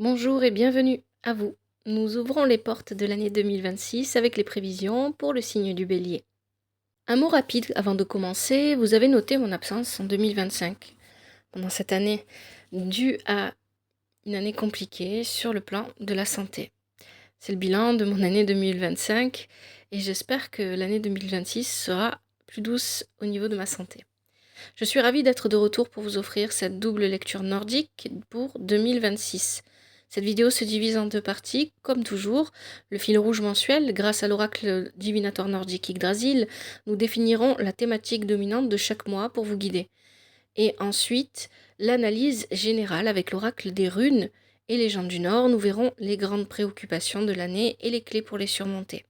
Bonjour et bienvenue à vous. Nous ouvrons les portes de l'année 2026 avec les prévisions pour le signe du Bélier. Un mot rapide avant de commencer, vous avez noté mon absence en 2025. Pendant cette année, due à une année compliquée sur le plan de la santé. C'est le bilan de mon année 2025 et j'espère que l'année 2026 sera plus douce au niveau de ma santé. Je suis ravie d'être de retour pour vous offrir cette double lecture nordique pour 2026. Cette vidéo se divise en deux parties, comme toujours. Le fil rouge mensuel, grâce à l'oracle divinatoire nordique Yggdrasil, nous définirons la thématique dominante de chaque mois pour vous guider. Et ensuite, l'analyse générale avec l'oracle des runes et légendes du Nord, nous verrons les grandes préoccupations de l'année et les clés pour les surmonter.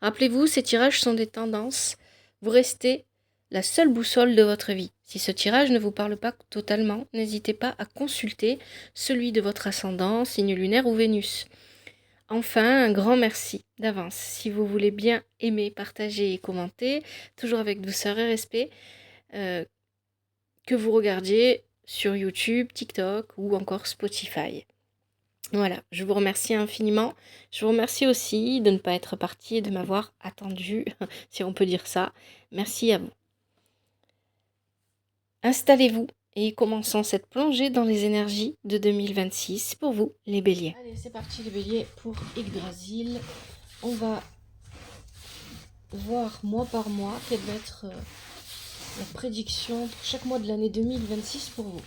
Rappelez-vous, ces tirages sont des tendances. Vous restez la seule boussole de votre vie. Si ce tirage ne vous parle pas totalement, n'hésitez pas à consulter celui de votre ascendant, signe lunaire ou Vénus. Enfin, un grand merci d'avance. Si vous voulez bien aimer, partager et commenter, toujours avec douceur et respect, que vous regardiez sur YouTube, TikTok ou encore Spotify. Voilà, je vous remercie infiniment. Je vous remercie aussi de ne pas être parti et de m'avoir attendu, si on peut dire ça. Merci à vous. Installez-vous et commençons cette plongée dans les énergies de 2026 pour vous, les béliers. Allez, c'est parti les béliers pour Yggdrasil. On va voir mois par mois quelle va être la prédiction pour chaque mois de l'année 2026 pour vous.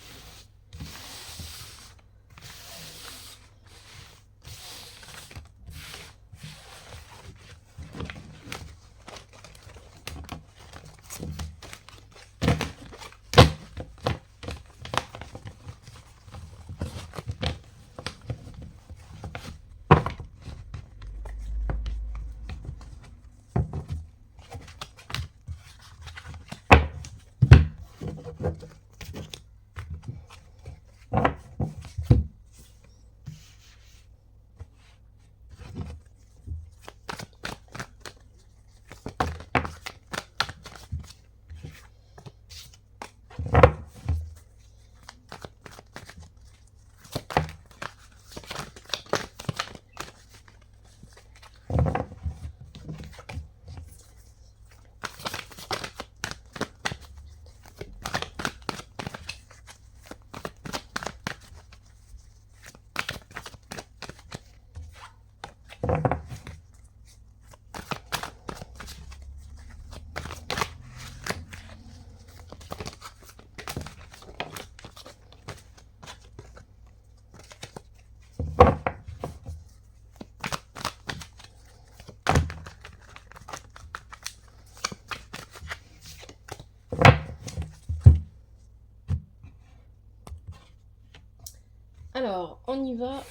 Alors, on y va.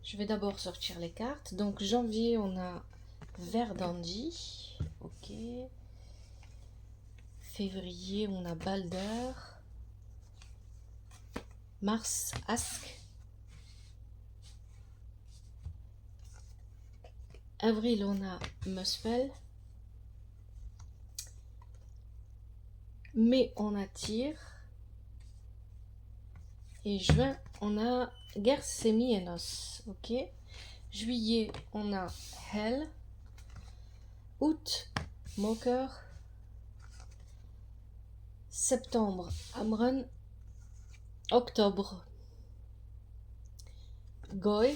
Je vais d'abord sortir les cartes. Donc, janvier, on a Verdandi. Ok. Février, on a Balder. Mars, Ask. Avril, on a Muspel. Mai, on a Tyr. Et juin, on a Gersemi-Enos. Ok. Juillet, on a Hell. Août, Moker. Septembre, Amrun. Octobre, Goy.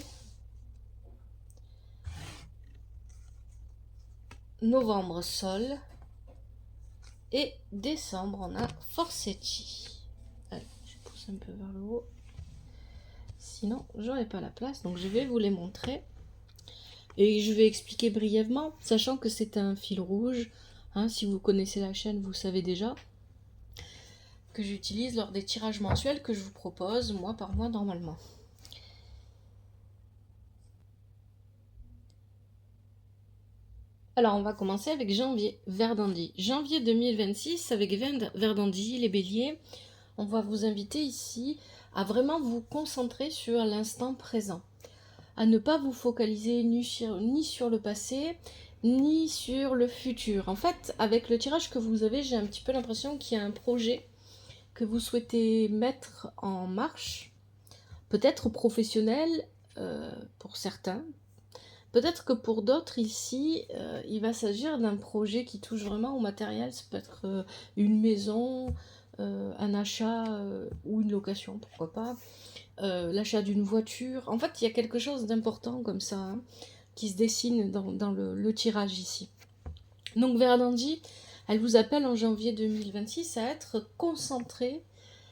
Novembre, Sol. Et décembre, on a Forsetti. Allez, je pousse un peu vers le haut. Sinon, j'aurai pas la place. Donc, je vais vous les montrer. Et je vais expliquer brièvement, sachant que c'est un fil rouge. Si vous connaissez la chaîne, vous savez déjà que j'utilise lors des tirages mensuels que je vous propose, mois par mois, normalement. Alors, on va commencer avec janvier, Verdandi. Janvier 2026, avec Verdandi, les béliers, on va vous inviter ici à vraiment vous concentrer sur l'instant présent. À ne pas vous focaliser ni sur le passé, ni sur le futur. En fait, avec le tirage que vous avez, j'ai un petit peu l'impression qu'il y a un projet que vous souhaitez mettre en marche peut-être professionnel pour certains. Peut-être que pour d'autres ici, il va s'agir d'un projet qui touche vraiment au matériel. Ça peut être une maison, un achat ou une location, pourquoi pas. L'achat d'une voiture. En fait, il y a quelque chose d'important comme ça hein, qui se dessine dans le tirage ici. Donc Verdandi, elle vous appelle en janvier 2026 à être concentré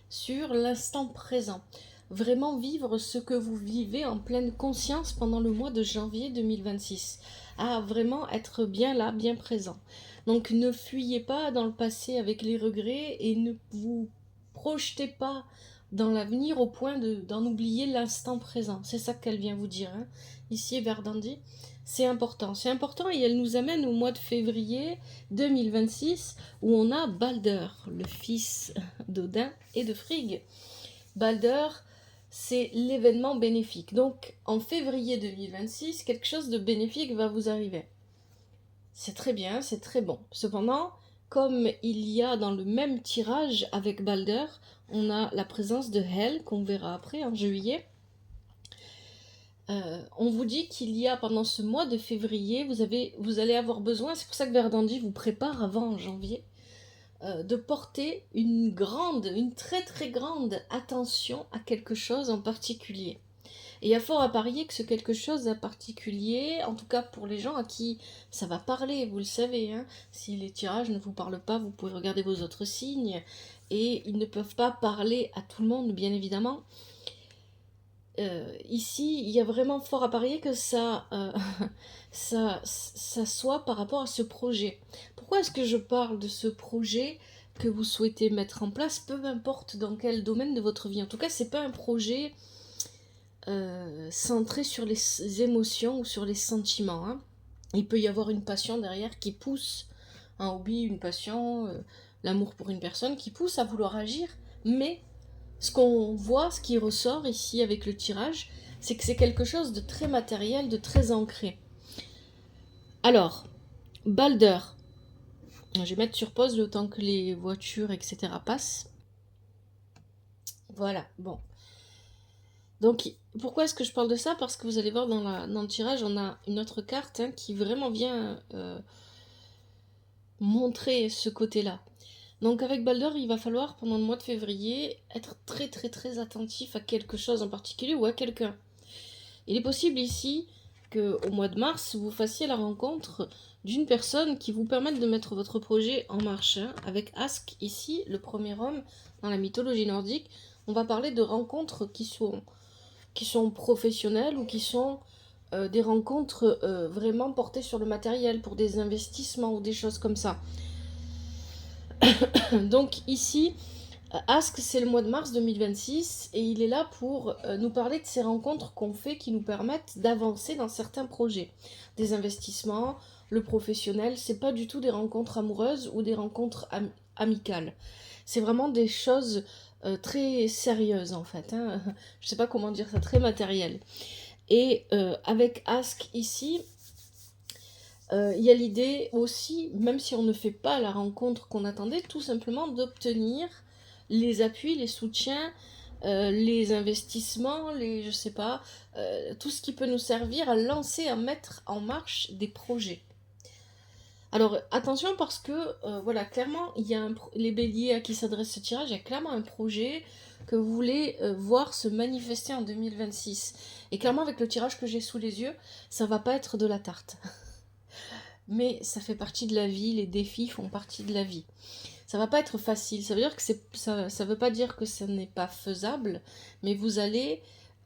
sur l'instant présent. Vraiment vivre ce que vous vivez en pleine conscience pendant le mois de janvier 2026. À vraiment être bien là, bien présent. Donc ne fuyez pas dans le passé avec les regrets et ne vous projetez pas dans l'avenir au point d'en oublier l'instant présent. C'est ça qu'elle vient vous dire. Hein. Ici, Verdandi, c'est important. C'est important et elle nous amène au mois de février 2026 où on a Balder, le fils d'Odin et de Frigg. Balder, c'est l'événement bénéfique. Donc, en février 2026, quelque chose de bénéfique va vous arriver. C'est très bien, c'est très bon. Cependant, comme il y a dans le même tirage avec Balder, on a la présence de Hel, qu'on verra après en juillet. On vous dit qu'il y a pendant ce mois de février, vous allez avoir besoin, c'est pour ça que Verdandi vous prépare avant janvier, de porter une très très grande attention à quelque chose en particulier. Et il y a fort à parier que ce quelque chose en particulier, en tout cas pour les gens à qui ça va parler, vous le savez, hein, si les tirages ne vous parlent pas, vous pouvez regarder vos autres signes, et ils ne peuvent pas parler à tout le monde, bien évidemment. Ici, il y a vraiment fort à parier que ça soit par rapport à ce projet. Pourquoi est-ce que je parle de ce projet que vous souhaitez mettre en place, peu importe dans quel domaine de votre vie. En tout cas, c'est pas un projet centré sur les émotions ou sur les sentiments. Hein. Il peut y avoir une passion derrière qui pousse, un hobby, une passion, l'amour pour une personne qui pousse à vouloir agir, mais ce qu'on voit, ce qui ressort ici avec le tirage, c'est que c'est quelque chose de très matériel, de très ancré. Alors, Balder, je vais mettre sur pause le temps que les voitures, etc. passent. Voilà, bon. Donc, pourquoi est-ce que je parle de ça? Parce que vous allez voir dans le tirage, on a une autre carte hein, qui vraiment vient montrer ce côté-là. Donc avec Balder, il va falloir pendant le mois de février être très très très attentif à quelque chose en particulier ou à quelqu'un. Il est possible ici qu'au mois de mars, vous fassiez la rencontre d'une personne qui vous permette de mettre votre projet en marche. Hein. Avec Ask ici, le premier homme dans la mythologie nordique, on va parler de rencontres qui sont professionnelles ou qui sont des rencontres vraiment portées sur le matériel pour des investissements ou des choses comme ça. Donc ici, Ask, c'est le mois de mars 2026 et il est là pour nous parler de ces rencontres qu'on fait qui nous permettent d'avancer dans certains projets. Des investissements, le professionnel, c'est pas du tout des rencontres amoureuses ou des rencontres amicales. C'est vraiment des choses très sérieuses en fait. Hein. Je sais pas comment dire ça, très matérielles. Et avec Ask ici, il y a l'idée aussi, même si on ne fait pas la rencontre qu'on attendait, tout simplement d'obtenir les appuis, les soutiens, les investissements, je sais pas, tout ce qui peut nous servir à lancer, à mettre en marche des projets. Alors attention parce que, voilà, clairement, il y a les béliers à qui s'adresse ce tirage, il y a clairement un projet que vous voulez voir se manifester en 2026. Et clairement, avec le tirage que j'ai sous les yeux, ça va pas être de la tarte. Mais ça fait partie de la vie, les défis font partie de la vie. Ça va pas être facile, ça veut dire que ça veut pas dire que ça n'est pas faisable, mais vous allez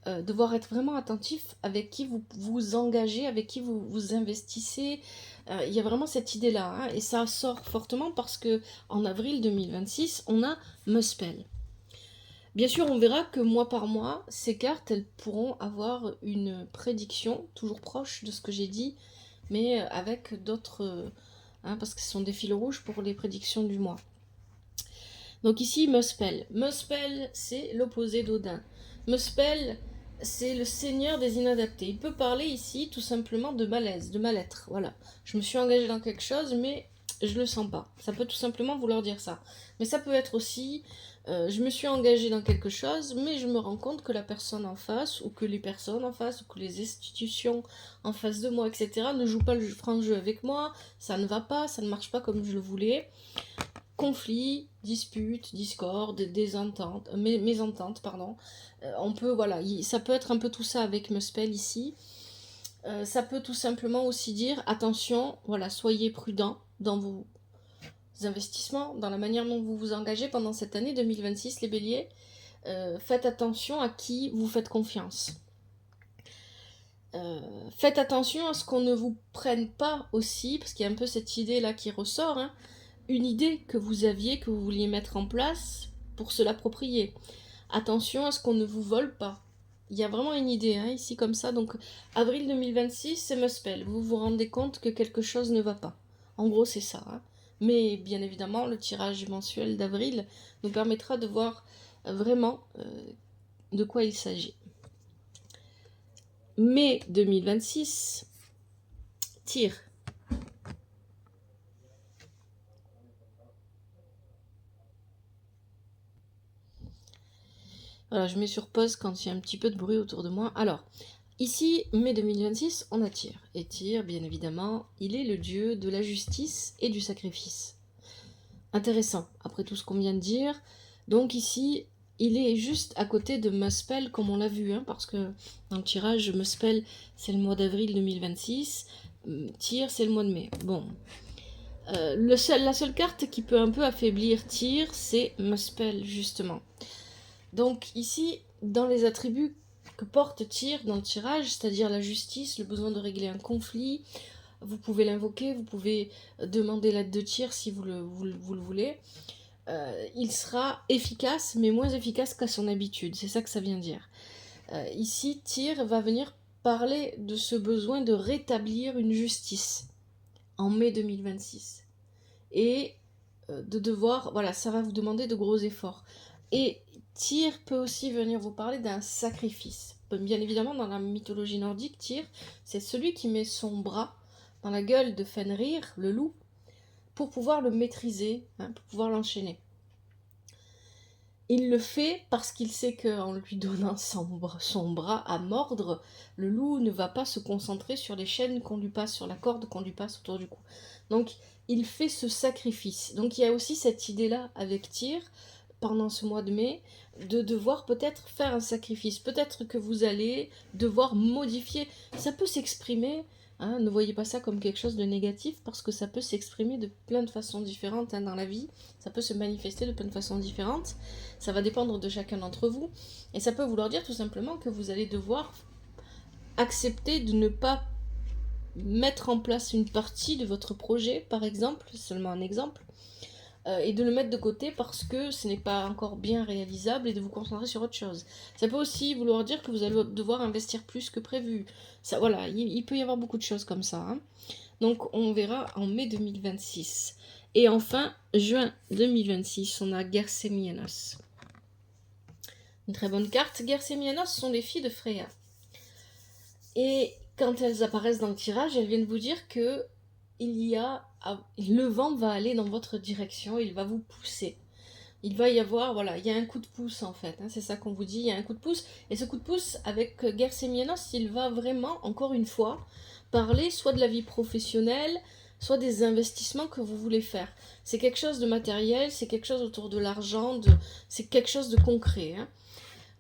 devoir être vraiment attentif avec qui vous vous engagez, avec qui vous vous investissez. Il y a vraiment cette idée-là, hein, et ça sort fortement parce que en avril 2026, on a Muspel. Bien sûr, on verra que mois par mois, ces cartes, elles pourront avoir une prédiction toujours proche de ce que j'ai dit, mais avec d'autres, hein, parce que ce sont des fils rouges pour les prédictions du mois. Donc ici, Muspel. Muspel, c'est l'opposé d'Odin. Muspel, c'est le seigneur des inadaptés. Il peut parler ici tout simplement de malaise, de mal-être. Voilà. Je me suis engagée dans quelque chose, mais je le sens pas. Ça peut tout simplement vouloir dire ça. Mais ça peut être aussi, je me suis engagée dans quelque chose, mais je me rends compte que la personne en face, ou que les personnes en face, ou que les institutions en face de moi, etc., ne jouent pas le franc jeu avec moi, ça ne va pas, ça ne marche pas comme je le voulais. Conflits, disputes, discordes, désententes, mésententes, pardon. On peut, voilà, ça peut être un peu tout ça avec Muspel ici. Ça peut tout simplement aussi dire, attention, voilà, soyez prudent dans vos investissements, dans la manière dont vous vous engagez pendant cette année 2026, les béliers. Faites attention à qui vous faites confiance. Faites attention à ce qu'on ne vous prenne pas aussi, parce qu'il y a un peu cette idée-là qui ressort, hein, une idée que vous aviez, que vous vouliez mettre en place pour se l'approprier. Attention à ce qu'on ne vous vole pas. Il y a vraiment une idée hein, ici comme ça. Donc avril 2026, c'est Muspel. Vous vous rendez compte que quelque chose ne va pas. En gros, c'est ça. Hein. Mais bien évidemment, le tirage mensuel d'avril nous permettra de voir vraiment de quoi il s'agit. Mai 2026, tir. Voilà, je mets sur pause quand il y a un petit peu de bruit autour de moi. Alors, ici, mai 2026, on a Tyr. Et Tyr, bien évidemment, il est le dieu de la justice et du sacrifice. Intéressant, après tout ce qu'on vient de dire. Donc ici, il est juste à côté de Muspel, comme on l'a vu, hein, parce que dans le tirage, Muspel, c'est le mois d'avril 2026, Tyr, c'est le mois de mai. Bon. La seule carte qui peut un peu affaiblir Tyr, c'est Muspel, justement. Donc ici, dans les attributs que porte Tyr dans le tirage, c'est-à-dire la justice, le besoin de régler un conflit, vous pouvez l'invoquer, vous pouvez demander l'aide de Tyr si vous le voulez. Il sera efficace, mais moins efficace qu'à son habitude, c'est ça que ça vient dire. Ici, Tyr va venir parler de ce besoin de rétablir une justice en mai 2026. Et de devoir, voilà, ça va vous demander de gros efforts. Et Tyr peut aussi venir vous parler d'un sacrifice. Bien évidemment, dans la mythologie nordique, Tyr, c'est celui qui met son bras dans la gueule de Fenrir, le loup, pour pouvoir le maîtriser, hein, pour pouvoir l'enchaîner. Il le fait parce qu'il sait qu'en lui donnant son bras à mordre, le loup ne va pas se concentrer sur les chaînes qu'on lui passe, sur la corde qu'on lui passe autour du cou. Donc, il fait ce sacrifice. Donc, il y a aussi cette idée-là avec Tyr, pendant ce mois de mai, de devoir peut-être faire un sacrifice. Peut-être que vous allez devoir modifier. Ça peut s'exprimer, hein, ne voyez pas ça comme quelque chose de négatif, parce que ça peut s'exprimer de plein de façons différentes hein, dans la vie. Ça peut se manifester de plein de façons différentes. Ça va dépendre de chacun d'entre vous. Et ça peut vouloir dire tout simplement que vous allez devoir accepter de ne pas mettre en place une partie de votre projet, par exemple, seulement un exemple, et de le mettre de côté parce que ce n'est pas encore bien réalisable et de vous concentrer sur autre chose. Ça peut aussi vouloir dire que vous allez devoir investir plus que prévu. Ça, voilà, il peut y avoir beaucoup de choses comme ça. Hein. Donc on verra en mai 2026. Et enfin, juin 2026, on a Gersemianos. Une très bonne carte. Gersemianos sont les filles de Freya. Et quand elles apparaissent dans le tirage, elles viennent vous dire que le vent va aller dans votre direction, il va vous pousser. Il va y avoir, voilà, il y a un coup de pouce en fait, hein, c'est ça qu'on vous dit, il y a un coup de pouce. Et ce coup de pouce, avec Gersemianos, il va vraiment, encore une fois, parler soit de la vie professionnelle, soit des investissements que vous voulez faire. C'est quelque chose de matériel, c'est quelque chose autour de l'argent, c'est quelque chose de concret. Hein.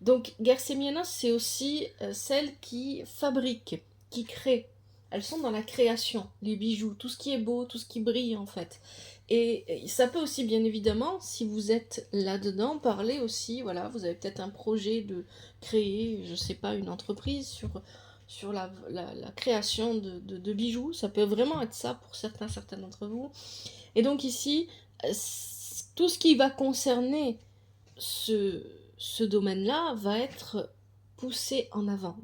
Donc Gersemianos, c'est aussi celle qui fabrique, qui crée. Elles sont dans la création, les bijoux, tout ce qui est beau, tout ce qui brille en fait. Et ça peut aussi bien évidemment, si vous êtes là-dedans, parler aussi, voilà, vous avez peut-être un projet de créer, je sais pas, une entreprise sur la création de bijoux. Ça peut vraiment être ça pour certains d'entre vous. Et donc ici, tout ce qui va concerner ce domaine-là va être poussé en avant,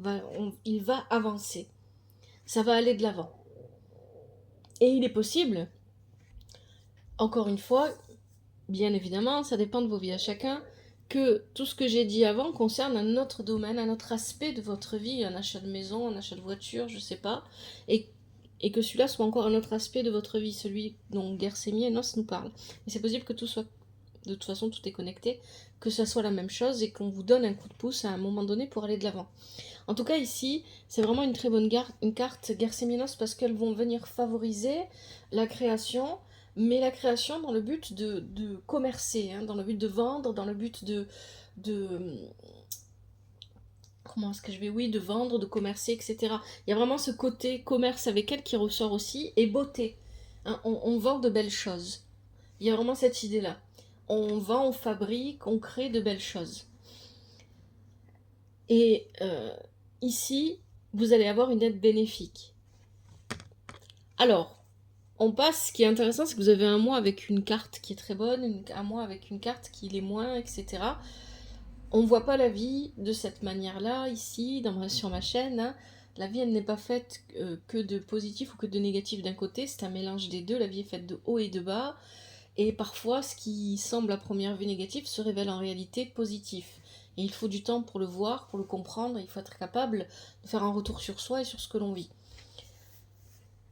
il va avancer, ça va aller de l'avant. Et il est possible, encore une fois, bien évidemment, ça dépend de vos vies à chacun, que tout ce que j'ai dit avant concerne un autre domaine, un autre aspect de votre vie, un achat de maison, un achat de voiture, je sais pas, et et que celui-là soit encore un autre aspect de votre vie, celui dont Gersemi et Nos nous parlent. Et c'est possible que tout soit, de toute façon tout est connecté, que ça soit la même chose et qu'on vous donne un coup de pouce à un moment donné pour aller de l'avant. En tout cas ici, c'est vraiment une très bonne carte Gersemi et Nos parce qu'elles vont venir favoriser la création, mais la création dans le but de commercer, hein, dans le but de vendre, dans le but de comment est-ce que je vais, oui, de vendre, de commercer, etc. Il y a vraiment ce côté commerce avec elle qui ressort aussi, et beauté. Hein, on vend de belles choses. Il y a vraiment cette idée-là. On vend, on fabrique, on crée de belles choses. Et ici, vous allez avoir une aide bénéfique. Alors, on passe, ce qui est intéressant, c'est que vous avez un mois avec une carte qui est très bonne, un mois avec une carte qui l'est moins, etc. On ne voit pas la vie de cette manière-là, ici, sur ma chaîne. Hein. La vie, elle n'est pas faite que de positif ou que de négatif d'un côté, c'est un mélange des deux. La vie est faite de haut et de bas. Et parfois, ce qui semble à première vue négatif se révèle en réalité positif. Et il faut du temps pour le voir, pour le comprendre. Il faut être capable de faire un retour sur soi et sur ce que l'on vit.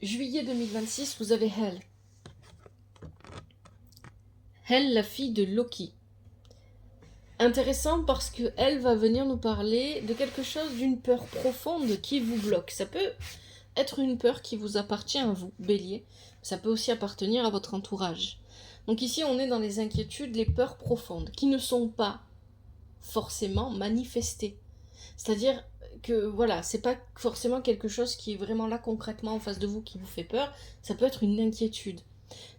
Juillet 2026, vous avez Hel. Hel, la fille de Loki. Intéressant parce qu'elle va venir nous parler de quelque chose, d'une peur profonde qui vous bloque. Ça peut être une peur qui vous appartient à vous, bélier. Ça peut aussi appartenir à votre entourage. Donc ici, on est dans les inquiétudes, les peurs profondes, qui ne sont pas forcément manifestées. C'est-à-dire que, voilà, c'est pas forcément quelque chose qui est vraiment là concrètement en face de vous qui vous fait peur. Ça peut être une inquiétude.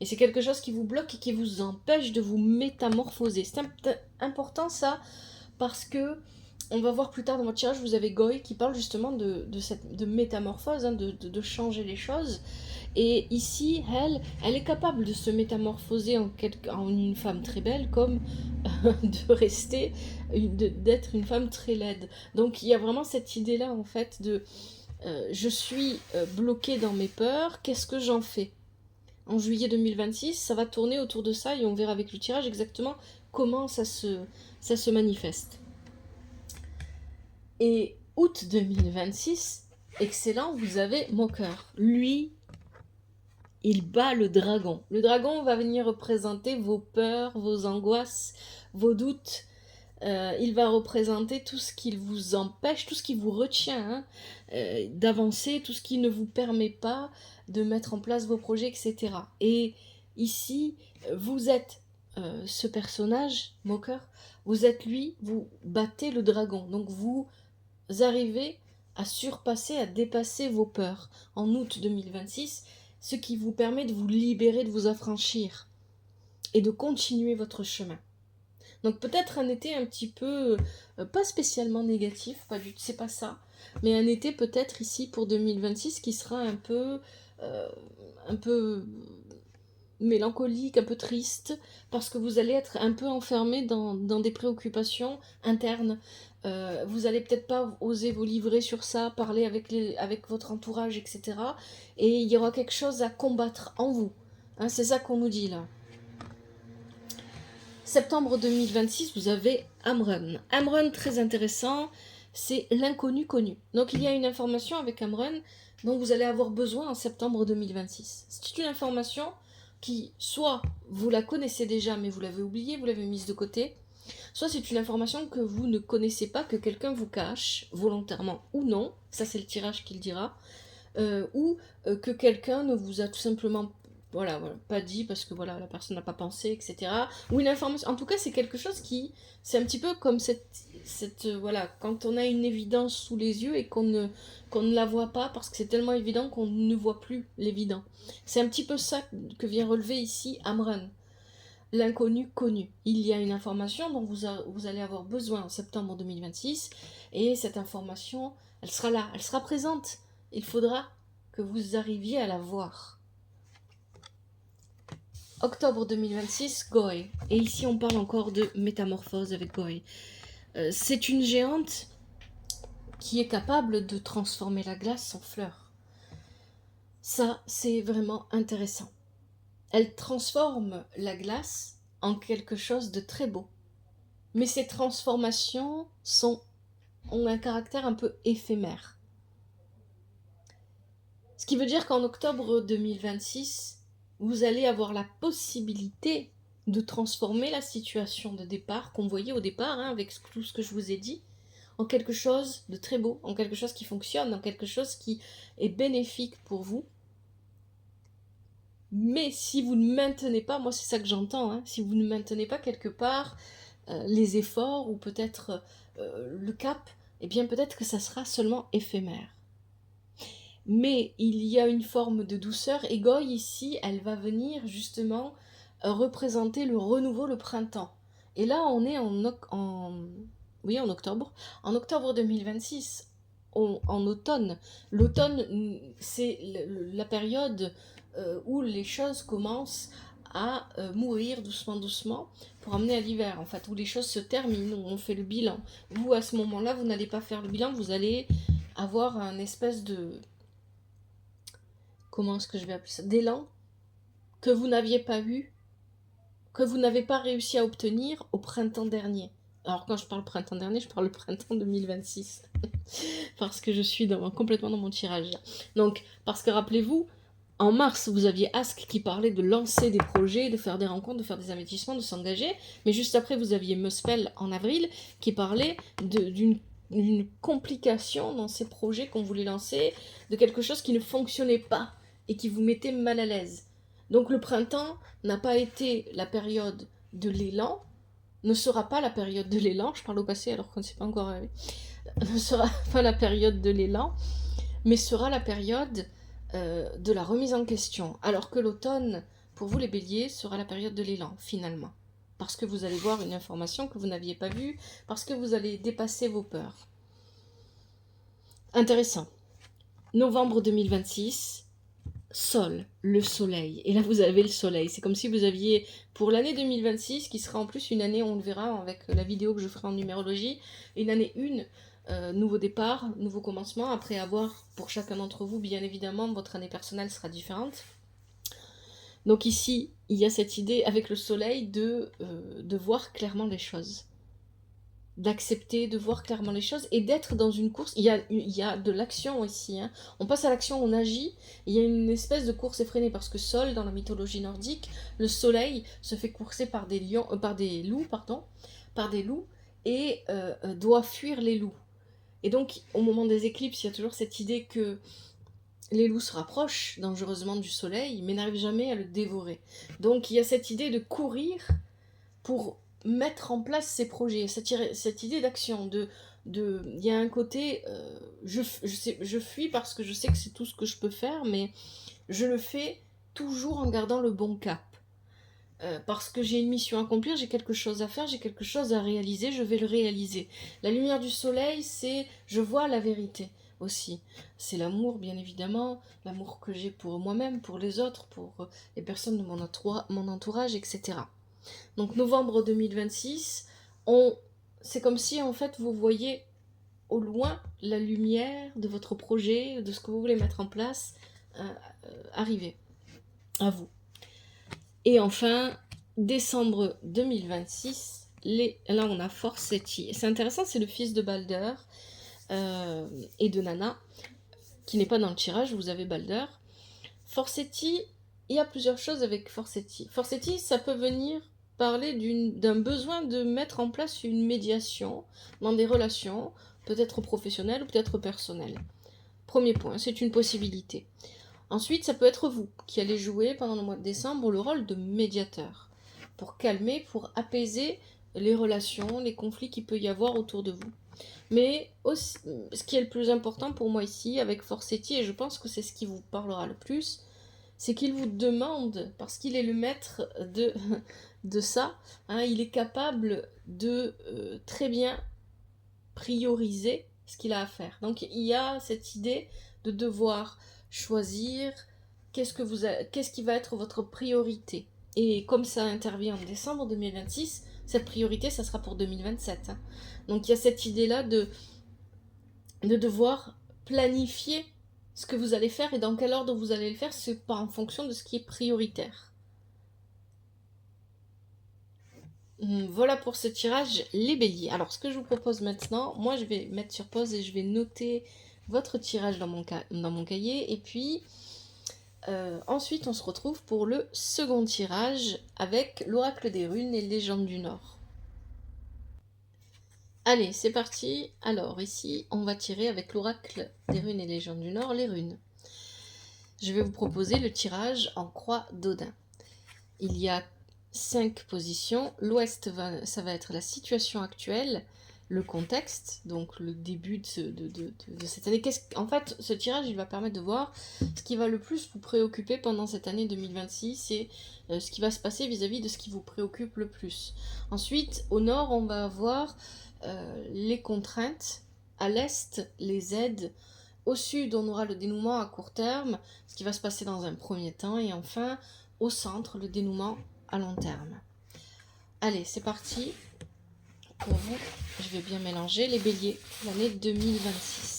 Et c'est quelque chose qui vous bloque et qui vous empêche de vous métamorphoser. C'est important ça, parce que on va voir plus tard dans votre tirage, vous avez Goy qui parle justement de métamorphose, hein, de changer les choses. Et ici, elle est capable de se métamorphoser en une femme très belle, comme de rester, d'être une femme très laide. Donc il y a vraiment cette idée-là, en fait, de je suis bloquée dans mes peurs, qu'est-ce que j'en fais? En juillet 2026, ça va tourner autour de ça et on verra avec le tirage exactement comment ça se manifeste. Et août 2026, excellent, vous avez Moqueur. Lui, il bat le dragon. Le dragon va venir représenter vos peurs, vos angoisses, vos doutes. Il va représenter tout ce qui vous empêche, tout ce qui vous retient d'avancer, tout ce qui ne vous permet pas de mettre en place vos projets, etc. Et ici, vous êtes ce personnage, Moqueur, vous êtes lui, vous battez le dragon. Donc vous arrivez à surpasser, à dépasser vos peurs en août 2026, ce qui vous permet de vous libérer, de vous affranchir et de continuer votre chemin. Donc peut-être un été un petit peu, pas spécialement négatif, pas du tout, c'est pas ça, mais un été peut-être ici pour 2026 qui sera un peu mélancolique, un peu triste, parce que vous allez être un peu enfermé dans des préoccupations internes. Vous allez peut-être pas oser vous livrer sur ça, parler avec votre entourage, etc. Et il y aura quelque chose à combattre en vous. Hein, c'est ça qu'on nous dit là. Septembre 2026, vous avez Amrun. Amrun, très intéressant, c'est l'inconnu connu. Donc il y a une information avec Amrun dont vous allez avoir besoin en septembre 2026. C'est une information qui, soit vous la connaissez déjà mais vous l'avez oubliée, vous l'avez mise de côté, soit c'est une information que vous ne connaissez pas, que quelqu'un vous cache, volontairement ou non, ça c'est le tirage qui le dira, ou que quelqu'un ne vous a tout simplement pas dit parce que voilà, la personne n'a pas pensé, etc. Ou une information. En tout cas, c'est quelque chose qui. C'est un petit peu comme voilà, quand on a une évidence sous les yeux et qu'on ne la voit pas parce que c'est tellement évident qu'on ne voit plus l'évident. C'est un petit peu ça que vient relever ici Amran. L'inconnu connu. Il y a une information dont vous allez avoir besoin en septembre 2026 et cette information, elle sera là, elle sera présente. Il faudra que vous arriviez à la voir. Octobre 2026, Goy. Et ici, on parle encore de métamorphose avec Goy. C'est une géante qui est capable de transformer la glace en fleurs. Ça, c'est vraiment intéressant. Elle transforme la glace en quelque chose de très beau. Mais ces transformations ont un caractère un peu éphémère. Ce qui veut dire qu'en octobre 2026, vous allez avoir la possibilité de transformer la situation de départ qu'on voyait au départ, hein, avec tout ce que je vous ai dit, en quelque chose de très beau, en quelque chose qui fonctionne, en quelque chose qui est bénéfique pour vous. Mais si vous ne maintenez pas, moi c'est ça que j'entends, hein, si vous ne maintenez pas quelque part les efforts ou peut-être le cap, eh bien peut-être que ça sera seulement éphémère. Mais il y a une forme de douceur, et Goy ici, elle va venir justement représenter le renouveau, le printemps. Et là on est en octobre, en octobre 2026, en automne. L'automne, c'est la période où les choses commencent à mourir doucement doucement pour amener à l'hiver, en fait, où les choses se terminent, où on fait le bilan. Vous, à ce moment-là, vous n'allez pas faire le bilan, vous allez avoir un espèce de... Comment est-ce que je vais appeler ça? D'élan que vous n'aviez pas eu, que vous n'avez pas réussi à obtenir au printemps dernier. Alors quand je parle printemps dernier, je parle printemps 2026. Parce que je suis complètement dans mon tirage. Donc, parce que rappelez-vous, en mars, vous aviez Ask qui parlait de lancer des projets, de faire des rencontres, de faire des investissements, de s'engager. Mais juste après, vous aviez Muspel en avril qui parlait d'une complication dans ces projets qu'on voulait lancer, de quelque chose qui ne fonctionnait pas et qui vous mettait mal à l'aise. Donc le printemps n'a pas été la période de l'élan, ne sera pas la période de l'élan, je parle au passé alors qu'on ne s'est pas encore arrivé, ne sera pas la période de l'élan, mais sera la période de la remise en question. Alors que l'automne, pour vous les béliers, sera la période de l'élan, finalement. Parce que vous allez voir une information que vous n'aviez pas vue, parce que vous allez dépasser vos peurs. Intéressant. Novembre 2026, Sol, le soleil. Et là, vous avez le soleil. C'est comme si vous aviez, pour l'année 2026, qui sera en plus une année, on le verra avec la vidéo que je ferai en numérologie, une année 1, nouveau départ, nouveau commencement, après avoir, pour chacun d'entre vous, bien évidemment, votre année personnelle sera différente. Donc ici, il y a cette idée, avec le soleil, de voir clairement les choses. D'accepter, de voir clairement les choses et d'être dans une course. Il y a de l'action ici. Hein. On passe à l'action, on agit. Il y a une espèce de course effrénée parce que Sol, dans la mythologie nordique, le soleil se fait courser par des loups et doit fuir les loups. Et donc, au moment des éclipses, il y a toujours cette idée que les loups se rapprochent dangereusement du soleil, mais n'arrivent jamais à le dévorer. Donc, il y a cette idée de courir pour mettre en place ces projets, cette idée d'action, il y a un côté, je fuis parce que je sais que c'est tout ce que je peux faire, mais je le fais toujours en gardant le bon cap. Parce que j'ai une mission à accomplir, j'ai quelque chose à faire, j'ai quelque chose à réaliser, je vais le réaliser. La lumière du soleil, c'est je vois la vérité aussi. C'est l'amour, bien évidemment, l'amour que j'ai pour moi-même, pour les autres, pour les personnes de mon entourage, etc. Donc novembre 2026, c'est comme si en fait vous voyez au loin la lumière de votre projet, de ce que vous voulez mettre en place, arriver à vous. Et enfin, décembre 2026, là on a Forseti. C'est intéressant, c'est le fils de Balder et de Nana, qui n'est pas dans le tirage, vous avez Balder. Forseti, il y a plusieurs choses avec Forseti. Forseti, ça peut venir parler d'un besoin de mettre en place une médiation dans des relations, peut-être professionnelles ou peut-être personnelles. Premier point, c'est une possibilité. Ensuite, ça peut être vous qui allez jouer pendant le mois de décembre le rôle de médiateur, pour calmer, pour apaiser les relations, les conflits qu'il peut y avoir autour de vous. Mais aussi, ce qui est le plus important pour moi ici, avec Forseti, et je pense que c'est ce qui vous parlera le plus, c'est qu'il vous demande, parce qu'il est le maître de ça, hein, il est capable de très bien prioriser ce qu'il a à faire. Donc il y a cette idée de devoir choisir qu'est-ce qui va être votre priorité. Et comme ça intervient en décembre 2026, cette priorité, ça sera pour 2027. Hein. Donc il y a cette idée-là de devoir planifier ce que vous allez faire et dans quel ordre vous allez le faire, c'est pas en fonction de ce qui est prioritaire. Voilà pour ce tirage, les béliers. Alors, ce que je vous propose maintenant, moi je vais mettre sur pause et je vais noter votre tirage dans mon cahier. Et puis, ensuite, on se retrouve pour le second tirage avec l'oracle des runes et légendes du Nord. Allez, c'est parti. Alors, ici, on va tirer avec l'oracle des runes et légendes du Nord, les runes. Je vais vous proposer le tirage en croix d'Odin. Il y a 5 positions. L'ouest, ça va être la situation actuelle, le contexte, donc le début de cette année. En fait, ce tirage, il va permettre de voir ce qui va le plus vous préoccuper pendant cette année 2026 et ce qui va se passer vis-à-vis de ce qui vous préoccupe le plus. Ensuite, au nord, on va avoir les contraintes, à l'est, les aides. Au sud, on aura le dénouement à court terme, ce qui va se passer dans un premier temps. Et enfin, au centre, le dénouement à long terme. Allez, c'est parti. Pour vous, je vais bien mélanger les béliers, l'année 2026.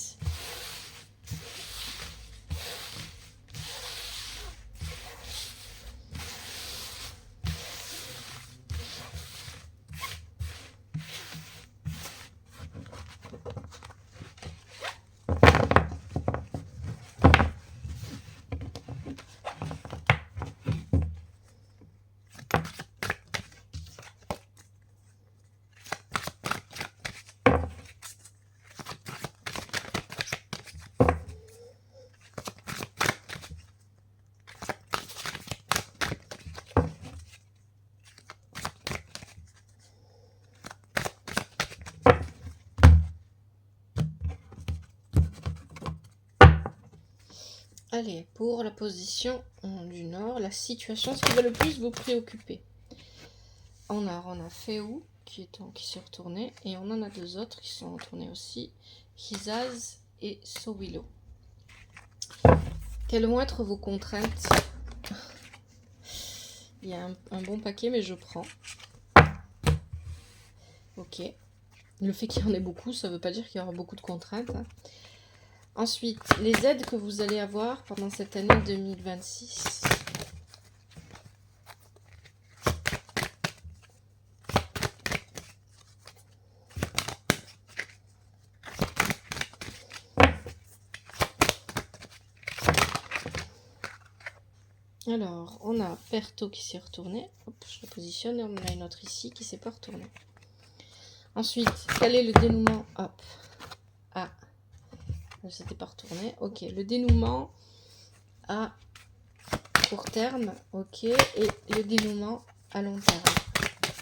Allez, pour la position du nord, la situation, ce qui va le plus vous préoccuper. En nord, on a Féou qui s'est retourné, et on en a 2 autres qui sont retournés aussi, Hizaz et Sowilo. Quelles vont être vos contraintes? Il y a un bon paquet, mais je prends. Ok. Le fait qu'il y en ait beaucoup, ça ne veut pas dire qu'il y aura beaucoup de contraintes. Hein. Ensuite, les aides que vous allez avoir pendant cette année 2026. Alors, on a Perto qui s'est retourné. Hop, je la positionne et on en a une autre ici qui ne s'est pas retournée. Ensuite, quel est le dénouement? Hop. Ah, elle s'était pas retournée. Ok, le dénouement à court terme. Ok, et le dénouement à long terme.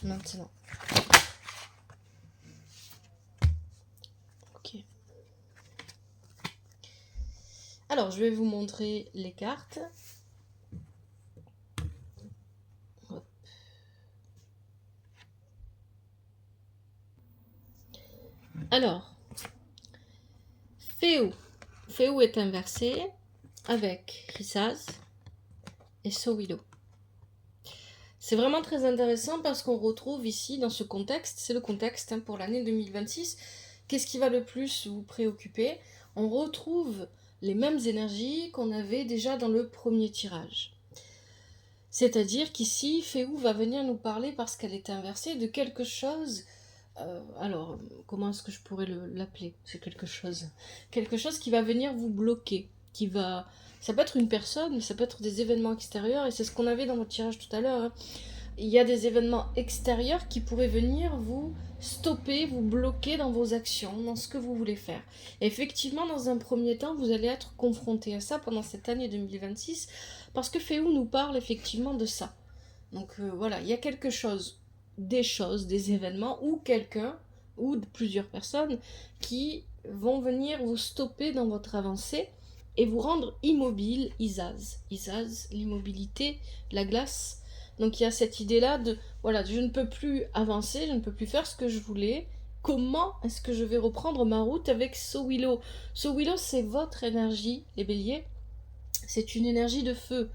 Maintenant. Ok. Alors, je vais vous montrer les cartes. Hop. Alors, Féou. Féou est inversé avec Rissaz et Sowilo. C'est vraiment très intéressant parce qu'on retrouve ici, dans ce contexte, c'est le contexte hein, pour l'année 2026, qu'est-ce qui va le plus vous préoccuper? On retrouve les mêmes énergies qu'on avait déjà dans le premier tirage. C'est-à-dire qu'ici, Féou va venir nous parler, parce qu'elle est inversée, de quelque chose... alors, comment est-ce que je pourrais l'appeler? C'est quelque chose qui va venir vous bloquer, qui va... Ça peut être une personne, mais ça peut être des événements extérieurs, et c'est ce qu'on avait dans votre tirage tout à l'heure. Hein. Il y a des événements extérieurs qui pourraient venir vous stopper, vous bloquer dans vos actions, dans ce que vous voulez faire. Et effectivement, dans un premier temps, vous allez être confronté à ça pendant cette année 2026, parce que Féou nous parle effectivement de ça. Donc voilà, il y a quelque chose, des événements, ou quelqu'un, ou plusieurs personnes, qui vont venir vous stopper dans votre avancée, et vous rendre immobile, Isaz. Isaz, l'immobilité, la glace. Donc il y a cette idée-là de, voilà, je ne peux plus avancer, je ne peux plus faire ce que je voulais. Comment est-ce que je vais reprendre ma route avec Sowilo? Sowilo, c'est votre énergie, les béliers. C'est une énergie de feu.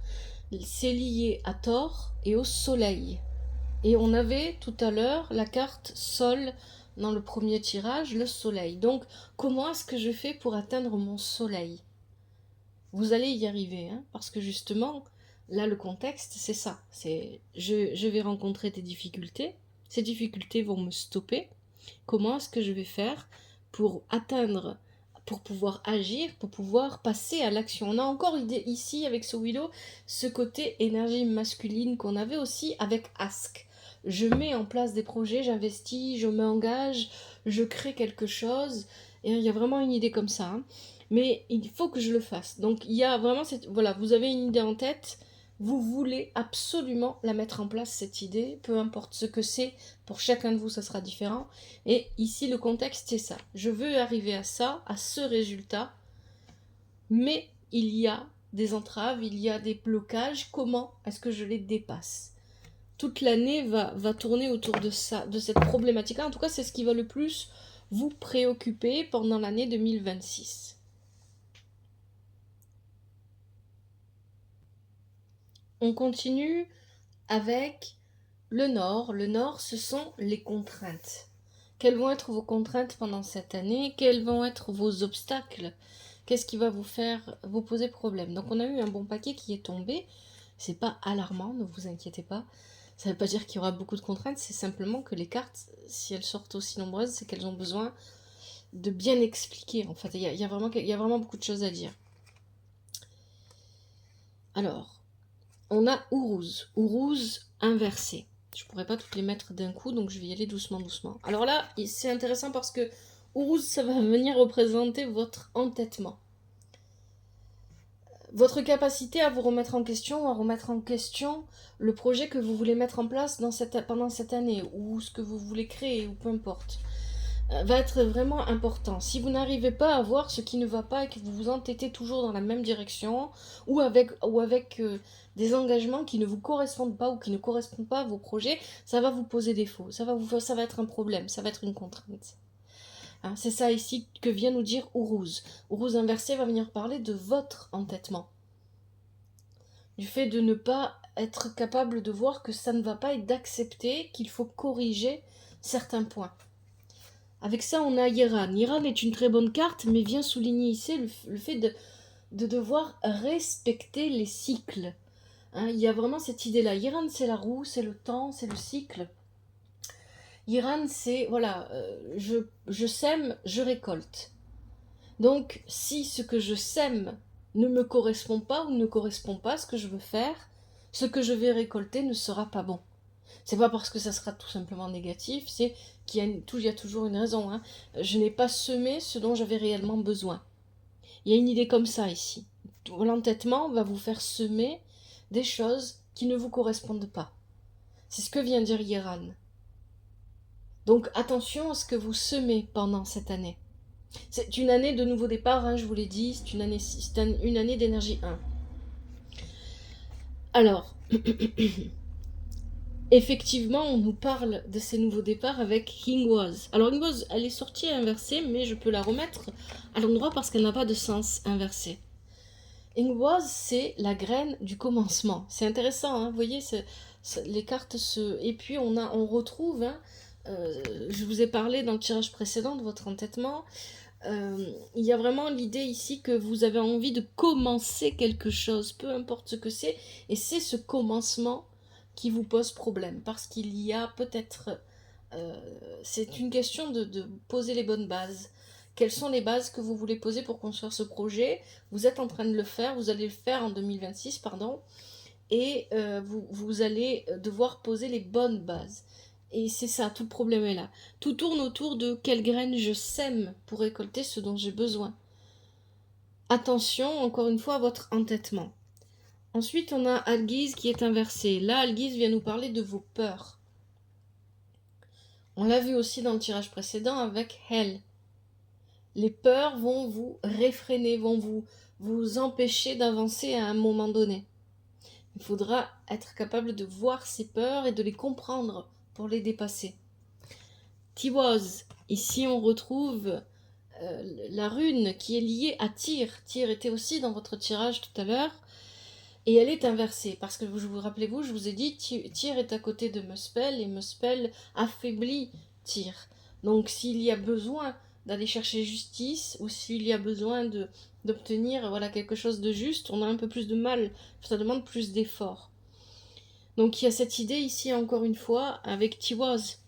C'est lié à Thor et au soleil. Et on avait tout à l'heure la carte Sol dans le premier tirage, le soleil. Donc comment est-ce que je fais pour atteindre mon soleil? Vous allez y arriver, hein, parce que justement, là, le contexte, c'est ça. C'est je vais rencontrer des difficultés. Ces difficultés vont me stopper. Comment est-ce que je vais faire pour atteindre pour pouvoir agir, pour pouvoir passer à l'action. On a encore ici, avec ce Willow, ce côté énergie masculine qu'on avait aussi avec Ask. Je mets en place des projets, j'investis, je m'engage, je crée quelque chose. Et il y a vraiment une idée comme ça. Hein. Mais il faut que je le fasse. Donc il y a vraiment cette... Voilà, vous avez une idée en tête, vous voulez absolument la mettre en place, cette idée, peu importe ce que c'est, pour chacun de vous, ça sera différent. Et ici, le contexte, c'est ça. Je veux arriver à ça, à ce résultat, mais il y a des entraves, il y a des blocages. Comment est-ce que je les dépasse? Toute l'année va tourner autour de ça, de cette problématique-là. En tout cas, c'est ce qui va le plus vous préoccuper pendant l'année 2026. On continue avec le Nord. Le Nord, ce sont les contraintes. Quelles vont être vos contraintes pendant cette année? Quels vont être vos obstacles? Qu'est-ce qui va vous faire vous poser problème? Donc on a eu un bon paquet qui est tombé. C'est pas alarmant, ne vous inquiétez pas. Ça ne veut pas dire qu'il y aura beaucoup de contraintes, c'est simplement que les cartes, si elles sortent aussi nombreuses, c'est qu'elles ont besoin de bien expliquer. En fait, il y a vraiment beaucoup de choses à dire. Alors, on a Ourouz. Ourouz inversé. Je pourrais pas toutes les mettre d'un coup, donc je vais y aller doucement, doucement. Alors là, c'est intéressant parce que Ourouz, ça va venir représenter votre entêtement. Votre capacité à vous remettre en question, à remettre en question le projet que vous voulez mettre en place pendant cette année, ou ce que vous voulez créer, ou peu importe, va être vraiment important. Si vous n'arrivez pas à voir ce qui ne va pas et que vous vous entêtez toujours dans la même direction, ou avec des engagements qui ne vous correspondent pas ou qui ne correspondent pas à vos projets, ça va vous poser défaut, ça va être un problème, ça va être une contrainte. Hein, c'est ça ici que vient nous dire Ourouz. Ourouz inversé va venir parler de votre entêtement. Du fait de ne pas être capable de voir que ça ne va pas et d'accepter qu'il faut corriger certains points. Avec ça, on a Yiran. Yiran est une très bonne carte, mais vient souligner ici le fait de devoir respecter les cycles. Hein, il y a vraiment cette idée-là. Yiran, c'est la roue, c'est le temps, c'est le cycle. Yiran, c'est, voilà, je sème, je récolte. Donc, si ce que je sème ne me correspond pas ou ne correspond pas à ce que je veux faire, ce que je vais récolter ne sera pas bon. C'est pas parce que ça sera tout simplement négatif, c'est qu'il y a toujours une raison. Hein. Je n'ai pas semé ce dont j'avais réellement besoin. Il y a une idée comme ça ici. L'entêtement va vous faire semer des choses qui ne vous correspondent pas. C'est ce que vient dire Yiran. Donc attention à ce que vous semez pendant cette année. C'est une année de nouveau départ, hein, je vous l'ai dit, c'est une année d'énergie 1. Alors, effectivement, on nous parle de ces nouveaux départs avec Ingwaz. Alors Ingwaz, elle est sortie inversée, mais je peux la remettre à l'endroit parce qu'elle n'a pas de sens inversé. Ingwaz, c'est la graine du commencement. C'est intéressant, hein, vous voyez, les cartes se... Et puis on retrouve, hein, je vous ai parlé dans le tirage précédent de votre entêtement, il y a vraiment l'idée ici que vous avez envie de commencer quelque chose, peu importe ce que c'est, et c'est ce commencement qui vous pose problème, parce qu'il y a peut-être... c'est une question de poser les bonnes bases. Quelles sont les bases que vous voulez poser pour construire ce projet? Vous êtes en train de le faire, vous allez le faire en 2026, pardon, et vous allez devoir poser les bonnes bases. Et c'est ça, tout le problème est là. Tout tourne autour de quelles graines je sème pour récolter ce dont j'ai besoin. Attention, encore une fois, à votre entêtement. Ensuite, on a Algiz qui est inversé. Là, Algiz vient nous parler de vos peurs. On l'a vu aussi dans le tirage précédent avec Hell. Les peurs vont vous réfréner, vont vous empêcher d'avancer à un moment donné. Il faudra être capable de voir ces peurs et de les comprendre pour les dépasser. Tiwaz, ici on retrouve la rune qui est liée à Tyr. Tyr était aussi dans votre tirage tout à l'heure. Et elle est inversée, parce que rappelez-vous, je vous ai dit, Tyr est à côté de Muspel, et Muspel affaiblit Tyr. Donc s'il y a besoin d'aller chercher justice, ou s'il y a besoin d'obtenir voilà, quelque chose de juste, on a un peu plus de mal, ça demande plus d'efforts. Donc il y a cette idée ici, encore une fois, avec Tiwaz.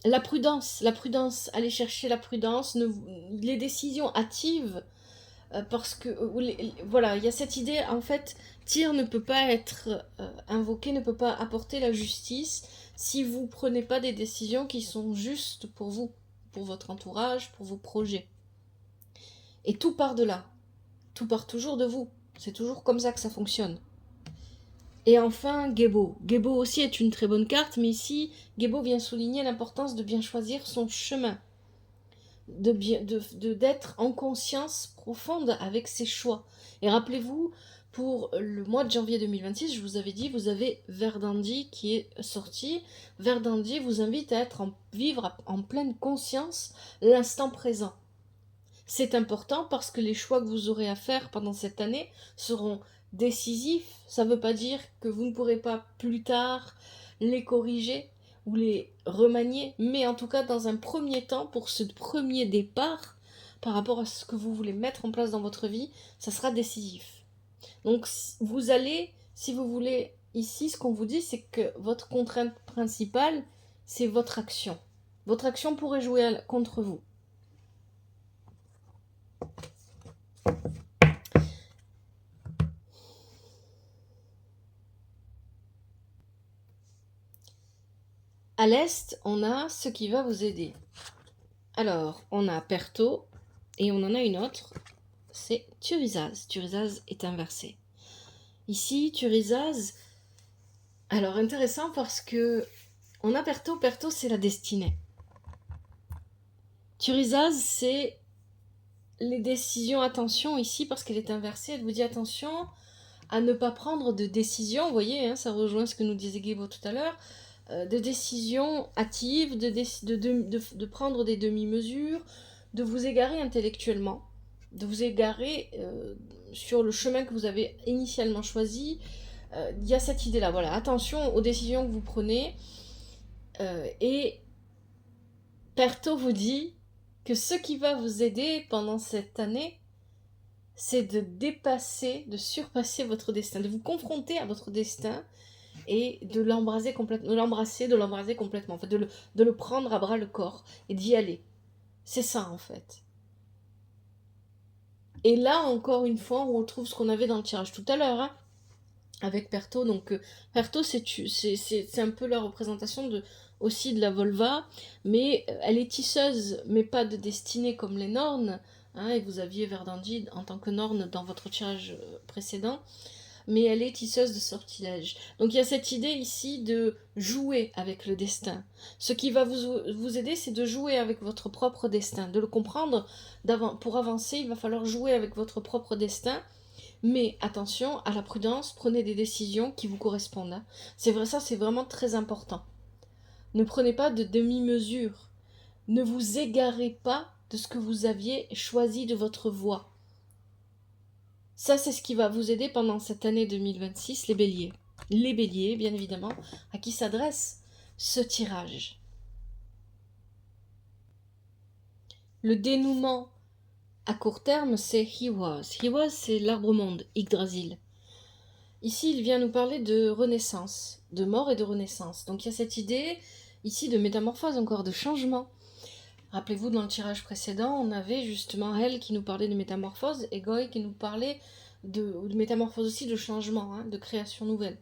La prudence, allez chercher la prudence, les décisions hâtives, parce que, voilà, il y a cette idée, en fait, Tyr ne peut pas être invoqué, ne peut pas apporter la justice si vous prenez pas des décisions qui sont justes pour vous, pour votre entourage, pour vos projets. Et tout part de là. Tout part toujours de vous. C'est toujours comme ça que ça fonctionne. Et enfin, Gebo. Gebo aussi est une très bonne carte, mais ici, Gebo vient souligner l'importance de bien choisir son chemin, d'être en conscience profonde avec ses choix. Et rappelez-vous, pour le mois de janvier 2026, je vous avais dit, vous avez Verdandi qui est sorti. Verdandi vous invite à vivre en pleine conscience l'instant présent. C'est important parce que les choix que vous aurez à faire pendant cette année seront décisifs. Ça ne veut pas dire que vous ne pourrez pas plus tard les corriger ou les remanier, mais en tout cas dans un premier temps, pour ce premier départ, par rapport à ce que vous voulez mettre en place dans votre vie, ça sera décisif. Donc vous allez, si vous voulez, ici ce qu'on vous dit, c'est que votre contrainte principale, c'est votre action. Votre action pourrait jouer contre vous. À l'est, on a ce qui va vous aider. Alors, on a Perto, et on en a une autre, c'est Thurisaz. Thurisaz est inversé. Ici, Thurisaz, alors intéressant parce que on a Perto, Perto c'est la destinée. Thurisaz, c'est les décisions, attention ici, parce qu'elle est inversée, elle vous dit attention à ne pas prendre de décision, vous voyez, hein, ça rejoint ce que nous disait Guébo tout à l'heure, de décisions hâtives, de prendre des demi-mesures, de vous égarer intellectuellement, de vous égarer sur le chemin que vous avez initialement choisi. Il y a cette idée-là, voilà, attention aux décisions que vous prenez. Et Perto vous dit que ce qui va vous aider pendant cette année, c'est de dépasser, de surpasser votre destin, de vous confronter à votre destin et de l'embraser complètement, complètement, en fait, de le prendre à bras le corps et d'y aller. C'est ça en fait. Et là encore une fois, on retrouve ce qu'on avait dans le tirage tout à l'heure, hein, avec Perto. Donc Perto, c'est un peu la représentation aussi de la Volva, mais elle est tisseuse, mais pas de destinée comme les Nornes. Hein, et vous aviez Verdandi en tant que Norne dans votre tirage précédent. Mais elle est tisseuse de sortilèges. Donc il y a cette idée ici de jouer avec le destin. Ce qui va vous aider, c'est de jouer avec votre propre destin, de le comprendre. Pour avancer, il va falloir jouer avec votre propre destin. Mais attention à la prudence, prenez des décisions qui vous correspondent. Hein. C'est vrai, ça c'est vraiment très important. Ne prenez pas de demi-mesure. Ne vous égarez pas de ce que vous aviez choisi de votre voie. Ça, c'est ce qui va vous aider pendant cette année 2026, les béliers. Les béliers, bien évidemment, à qui s'adresse ce tirage. Le dénouement à court terme, c'est He Was. He Was, c'est l'arbre-monde, Yggdrasil. Ici, il vient nous parler de renaissance, de mort et de renaissance. Donc il y a cette idée ici de métamorphose, encore de changement. Rappelez-vous, dans le tirage précédent, on avait justement elle qui nous parlait de métamorphose et Goy qui nous parlait de métamorphose aussi, de changement, hein, de création nouvelle.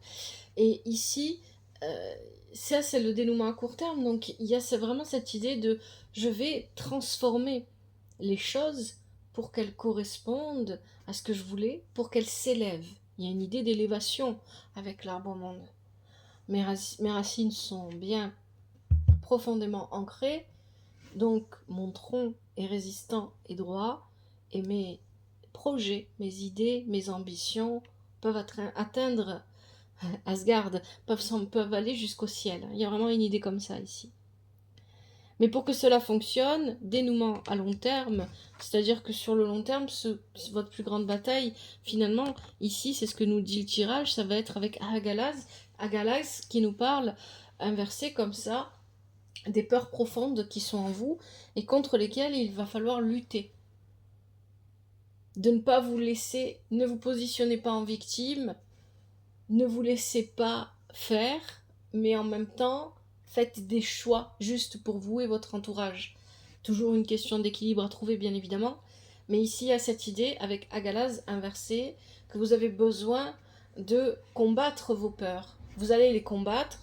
Et ici, ça c'est le dénouement à court terme, donc il y a vraiment cette idée de je vais transformer les choses pour qu'elles correspondent à ce que je voulais, pour qu'elles s'élèvent. Il y a une idée d'élévation avec l'arbre monde. Mes racines sont bien profondément ancrées, donc mon tronc est résistant et droit, et mes projets, mes idées, mes ambitions peuvent atteindre Asgard, peuvent aller jusqu'au ciel. Il y a vraiment une idée comme ça ici. Mais pour que cela fonctionne, dénouement à long terme, c'est-à-dire que sur le long terme, votre plus grande bataille, finalement, ici, c'est ce que nous dit le tirage, ça va être avec Agalaz qui nous parle, inversé comme ça, des peurs profondes qui sont en vous et contre lesquelles il va falloir lutter. De ne pas vous laisser, ne vous positionnez pas en victime, ne vous laissez pas faire, mais en même temps, Faites des choix justes pour vous et votre entourage. Toujours une question d'équilibre à trouver, bien évidemment. Mais ici, il y a cette idée, avec Agalaz inversé, que vous avez besoin de combattre vos peurs. Vous allez les combattre,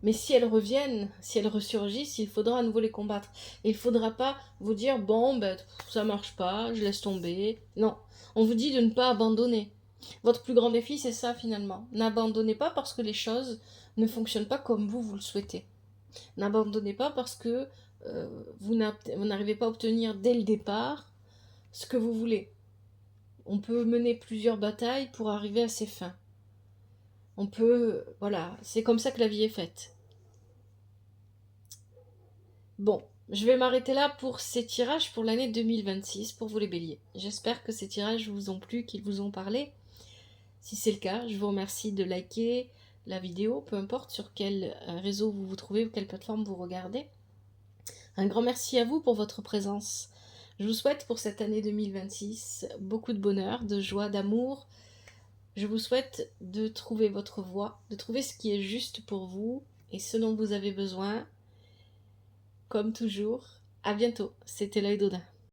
mais si elles reviennent, si elles ressurgissent, il faudra à nouveau les combattre. Et il ne faudra pas vous dire, bon, ben, ça marche pas, je laisse tomber. Non, on vous dit de ne pas abandonner. Votre plus grand défi, c'est ça finalement. N'abandonnez pas parce que les choses ne fonctionnent pas comme vous le souhaitez. N'abandonnez pas parce que vous n'arrivez pas à obtenir dès le départ ce que vous voulez. On peut mener plusieurs batailles pour arriver à ses fins. On peut... Voilà, c'est comme ça que la vie est faite. Bon, je vais m'arrêter là pour ces tirages pour l'année 2026 pour vous les béliers. J'espère que ces tirages vous ont plu, qu'ils vous ont parlé. Si c'est le cas, je vous remercie de liker la vidéo, peu importe sur quel réseau vous vous trouvez ou quelle plateforme vous regardez. Un grand merci à vous pour votre présence. Je vous souhaite pour cette année 2026 beaucoup de bonheur, de joie, d'amour. Je vous souhaite de trouver votre voie, de trouver ce qui est juste pour vous et ce dont vous avez besoin. Comme toujours, à bientôt. C'était l'œil d'Odin.